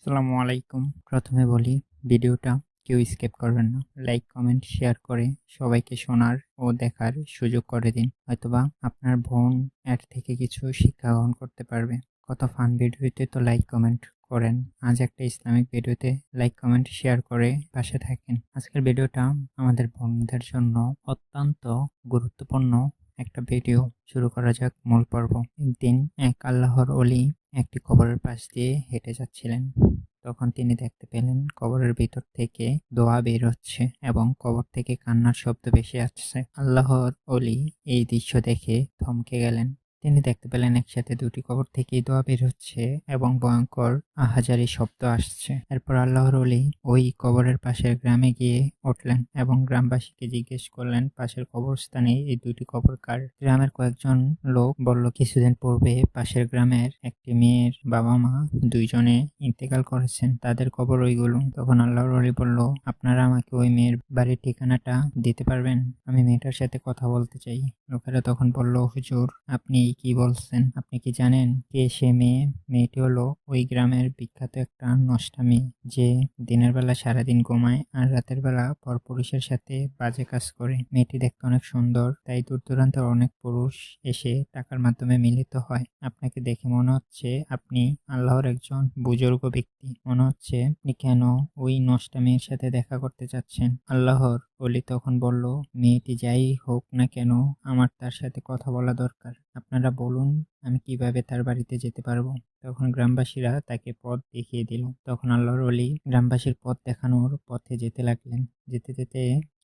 আসসালামু আলাইকুম। প্রথমে বলি, ভিডিওটা কেউ স্কিপ করবেন না। লাইক, কমেন্ট, শেয়ার করে সবাইকে শোনার ও দেখার সুযোগ করে দিন। হয়তোবা আপনার বোন এর থেকে কিছু শিক্ষা গ্রহণ করতে পারবে। কত ফান ভিডিওতে তো লাইক কমেন্ট করেন। আজ একটা ইসলামিক ভিডিওতে লাইক কমেন্ট শেয়ার করে পাশে থাকেন। আজকের ভিডিওটা আমাদের বোনদের জন্য অত্যন্ত গুরুত্বপূর্ণ একটা ভিডিও। শুরু করা যাক মূল পর্ব। একদিন এক আল্লাহর ওলি একটি কবরের পাশ দিয়ে হেঁটে যাচ্ছিলেন। তখন তিনি দেখতে পেলেন কবরের ভিতর থেকে দোয়া বের হচ্ছে এবং কবর থেকে কান্নার শব্দ ভেসে আসছে। আল্লাহর ওলি এই দৃশ্য দেখে থমকে গেলেন। তিনি দেখতে পেলেন একসাথে দুটি কবর থেকেই দোয়া বের হচ্ছে এবং ভয়ঙ্কর আহাজারি শব্দ আসছে। এরপর আল্লাহর ওলি ওই কবরের পাশের গ্রামে গিয়ে উঠলেন এবং গ্রামবাসীকে জিজ্ঞেস করলেন পাশের কবরস্থানে এই দুটি কবর কার। গ্রামের কয়েকজন লোক বলল, কিছুদিন পূর্বে পাশের গ্রামের একটি মেয়ের বাবা মা দুইজনে ইন্তেকাল করেছেন, তাদের কবর ওইগুলো। তখন আল্লাহর ওলি বলল, আপনারা আমাকে ওই মেয়ের বাড়ির ঠিকানাটা দিতে পারবেন? আমি মেয়েটার সাথে কথা বলতে চাই। লোকেরা তখন বলল, হুজুর, আপনি কি বলছেন? আপনি কি জানেন কে সে মেয়ে? মেয়েটি হলো ওই গ্রামের বিখ্যাত একটা নষ্টা মেয়ে, যে দিনের বেলা সারাদিন ঘুমায় আর রাতের বেলা পরপুরুষের সাথে বাজে কাজ করে। মেয়েটি দেখতে অনেক সুন্দর, তাই দূর দূরান্তের অনেক পুরুষ এসে টাকার মাধ্যমে মিলিত হয়। আপনাকে দেখে মনে হচ্ছে আপনি আল্লাহর একজন বুজুর্গ ব্যক্তি। মনে হচ্ছে আপনি কেন ওই নষ্টা মেয়ের সাথে দেখা করতে চাচ্ছেন? আল্লাহর ওলি তখন বলল, মেয়েটি যাই হোক না কেন, আমার তার সাথে কথা বলা দরকার। আপনারা বলুন, আমি কিভাবে তার বাড়িতে যেতে পারবো? তখন গ্রামবাসীরা তাকে পথ দেখিয়ে দিল। তখন আল্লাহর ওলি গ্রামবাসীর পথ দেখানোর পথে যেতে লাগলেন। যেতে যেতে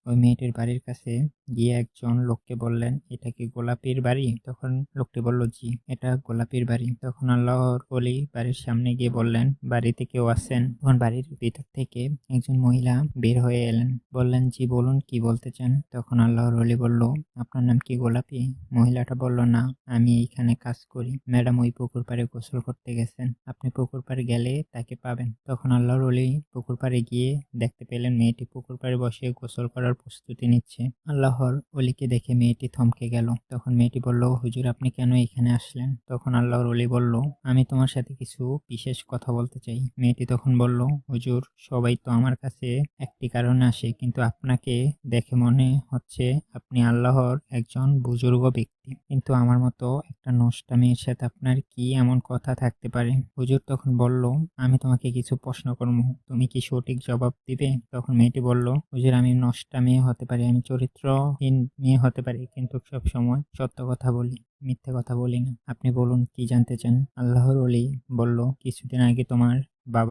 ওই মেয়েটির বাড়ির কাছে গিয়ে একজন লোককে বললেন, এটা কি গোলাপির বাড়ি? তখন লোকটি বলল, জি, এটা গোলাপির বাড়ি। তখন আল্লাহর ওলি বাড়ির সামনে গিয়ে বললেন, বাড়িতে কেউ আছেন? তখন বাড়ির ভিতর থেকে একজন মহিলা বের হয়ে এলেন। বললেন, জি বলুন, কি বলতে চান? তখন আল্লাহর ওলি বলল, আপনার নাম কি গোলাপি? মহিলাটা বলল, না, আমি এইখানে কাজ করি। ম্যাডাম ওই পুকুর পাড়ে গোসল করতে গেছেন, আপনি পুকুর পাড়ে গেলে তাকে পাবেন। তখন আল্লাহর ওলি পুকুর পাড়ে গিয়ে দেখতে পেলেন মেয়েটি পুকুর পাড়ে বসে গোসল করার প্রস্তুতি নিচ্ছে। আল্লাহর ওলিকে দেখে মেয়েটি থমকে গেল। তখন মেয়েটি বলল, হুজুর, আপনি কেন এখানে আসলেন? তখন আল্লাহর ওলি বলল, আমি তোমার সাথে কিছু বিশেষ কথা বলতে চাই। মেয়েটি তখন বলল, হুজুর, সবাই তো আমার কাছে একটি কারণে আসে, কিন্তু আপনাকে দেখে মনে হচ্ছে আপনি আল্লাহর একজন বুজুর্গ ব্যক্তি। কিন্তু আমার মতো একটা নষ্টা মেয়ের সাথে আপনার কি এমন কথা থাকতে পারে? হুজুর তখন বলল, আমি তোমাকে কিছু প্রশ্ন করব, তুমি কি সঠিক জবাব দিবে? তখন মেয়েটি বলল, হুজুর, আমি নষ্টা মেয়ে হতে পারি, আমি চরিত্রহীন মেয়ে হতে পারি, কিন্তু সব সময় সত্য কথা বলি, মিথ্যে কথা বলি না। আপনি বলুন, কি জানতে চান? আল্লাহর ওলি বলল, কিছুদিন আগে তোমার বাবা